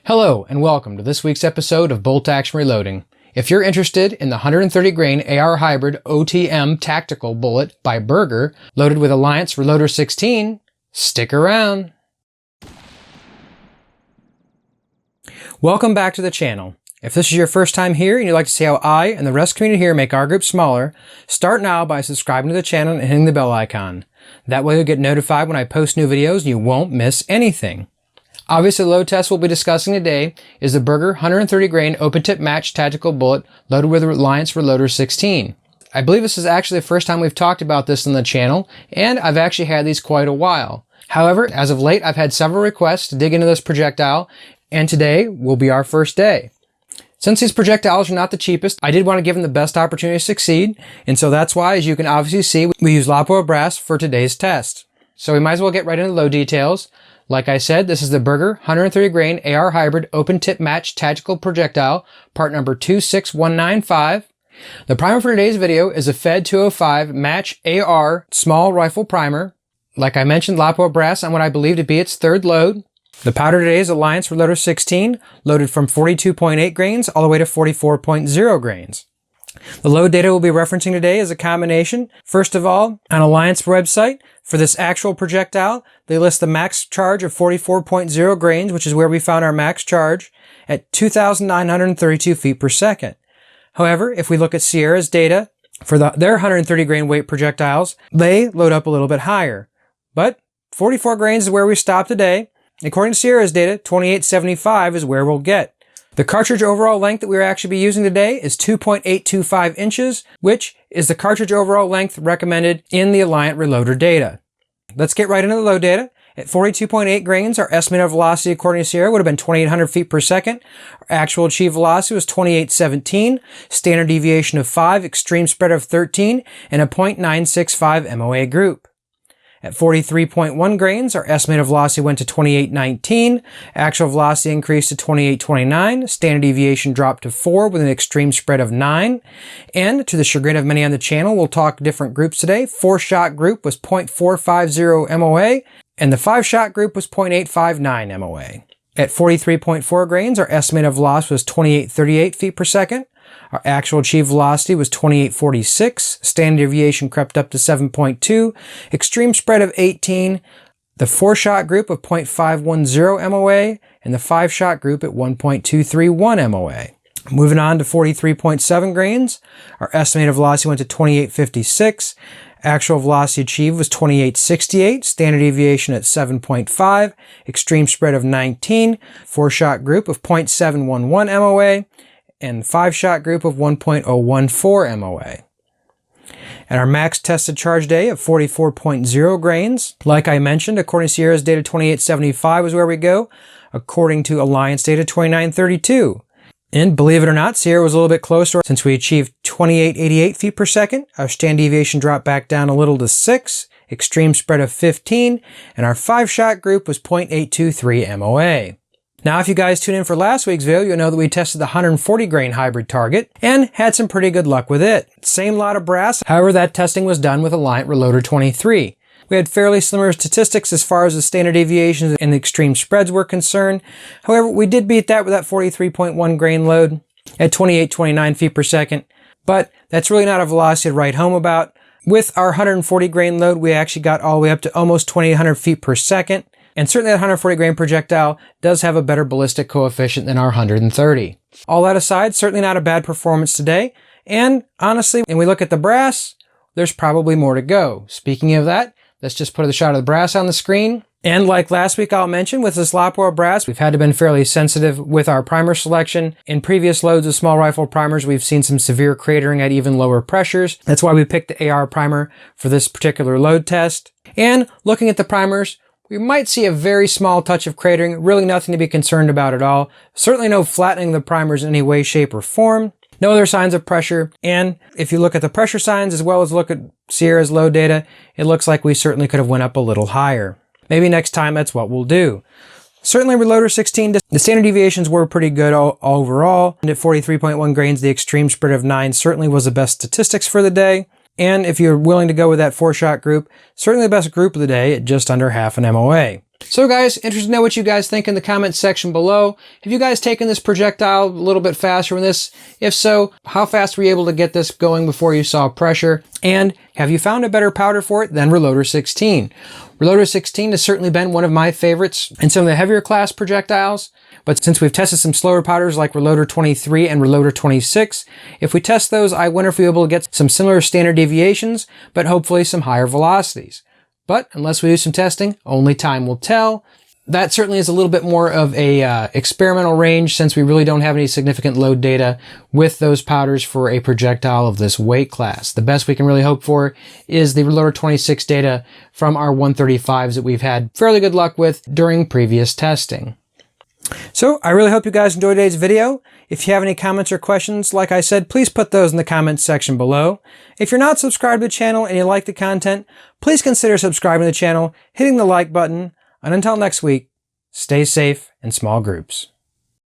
Hello and welcome to this week's episode of Bolt Action Reloading. If you're interested in the 130 grain AR Hybrid OTM Tactical bullet by Berger, loaded with Alliant Reloder 16, stick around. Welcome back to the channel. If this is your first time here and you'd like to see how I and the rest of the community here make our group smaller, start now by subscribing to the channel and hitting the bell icon. That way you'll get notified when I post new videos and you won't miss anything. Obviously, the load test we'll be discussing today is the Berger 130 grain open tip match tactical bullet loaded with Alliant Reloder 16. I believe this is actually the first time we've talked about this on the channel, and I've actually had these quite a while. However, as of late, I've had several requests to dig into this projectile, and today will be our first day. Since these projectiles are not the cheapest, I did want to give them the best opportunity to succeed, and so that's why, as you can obviously see, we use Lapua Brass for today's test. So we might as well get right into the load details. Like I said, this is the Berger 130 grain AR Hybrid Open Tip Match Tactical Projectile, part number 26195. The primer for today's video is a Fed 205 Match AR Small Rifle Primer. Like I mentioned, Lapua Brass on what I believe to be its third load. The powder today is Alliant Reloder 16, loaded from 42.8 grains all the way to 44.0 grains. The load data we'll be referencing today is a combination. First of all, on Alliant's website, for this actual projectile, they list the max charge of 44.0 grains, which is where we found our max charge, at 2,932 feet per second. However, if we look at Sierra's data for their 130 grain weight projectiles, they load up a little bit higher. But 44 grains is where we stopped today. According to Sierra's data, 2875 is where we'll get. The cartridge overall length that we'll actually be using today is 2.825 inches, which is the cartridge overall length recommended in the Alliant Reloder data. Let's get right into the load data. At 42.8 grains, our estimated velocity according to Sierra would have been 2,800 feet per second. Our actual achieved velocity was 2817, standard deviation of 5, extreme spread of 13, and a .965 MOA group. At 43.1 grains, our estimated velocity went to 2819, actual velocity increased to 2829, standard deviation dropped to 4 with an extreme spread of 9, and to the chagrin of many on the channel, we'll talk different groups today. 4-shot group was .450 MOA, and the 5-shot group was .859 MOA. At 43.4 grains, our estimated velocity was 2838 feet per second. Our actual achieved velocity was 2846, standard deviation crept up to 7.2, extreme spread of 18, the 4-shot group of .510 MOA, and the 5-shot group at 1.231 MOA. Moving on to 43.7 grains, our estimated velocity went to 2856, actual velocity achieved was 2868, standard deviation at 7.5, extreme spread of 19, 4-shot group of .711 MOA, and 5-shot group of 1.014 MOA. And our max tested charge day of 44.0 grains. Like I mentioned, according to Sierra's data, 2875 is where we go. According to Alliant's data, 2932. And believe it or not, Sierra was a little bit closer since we achieved 2888 feet per second. Our standard deviation dropped back down a little to 6, extreme spread of 15, and our 5-shot group was .823 MOA. Now, if you guys tune in for last week's video, you'll know that we tested the 140 grain hybrid target and had some pretty good luck with it. Same lot of brass, however, that testing was done with Alliant Reloder 23. We had fairly similar statistics as far as the standard deviations and the extreme spreads were concerned. However, we did beat that with that 43.1 grain load at 2829 feet per second, but that's really not a velocity to write home about. With our 140 grain load, we actually got all the way up to almost 2,800 feet per second. And certainly that 140 grain projectile does have a better ballistic coefficient than our 130. All that aside, certainly not a bad performance today. And honestly, when we look at the brass, there's probably more to go. Speaking of that, let's just put a shot of the brass on the screen. And like last week, I'll mention with this Lapua Brass, we've had to been fairly sensitive with our primer selection. In previous loads of small rifle primers, we've seen some severe cratering at even lower pressures. That's why we picked the AR primer for this particular load test. And looking at the primers, we might see a very small touch of cratering, really nothing to be concerned about at all. Certainly no flattening of the primers in any way, shape, or form. No other signs of pressure. And if you look at the pressure signs as well as look at Sierra's load data, it looks like we certainly could have went up a little higher. Maybe next time that's what we'll do. Certainly Reloder 16, the standard deviations were pretty good overall. And at 43.1 grains, the extreme spread of 9 certainly was the best statistics for the day. And if you're willing to go with that 4-shot group, certainly the best group of the day at just under half an MOA. So guys, interested to know what you guys think in the comments section below. Have you guys taken this projectile a little bit faster with this? If so, how fast were you able to get this going before you saw pressure? And have you found a better powder for it than Reloder 16? Reloder 16 has certainly been one of my favorites in some of the heavier class projectiles. But since we've tested some slower powders like Reloder 23 and Reloder 26, if we test those, I wonder if we'll be able to get some similar standard deviations, but hopefully some higher velocities. But unless we do some testing, only time will tell. That certainly is a little bit more of a experimental range since we really don't have any significant load data with those powders for a projectile of this weight class. The best we can really hope for is the Reloder 26 data from our 135s that we've had fairly good luck with during previous testing. So I really hope you guys enjoyed today's video. If you have any comments or questions, like I said, please put those in the comments section below. If you're not subscribed to the channel and you like the content, please consider subscribing to the channel, hitting the like button, and until next week, stay safe in small groups.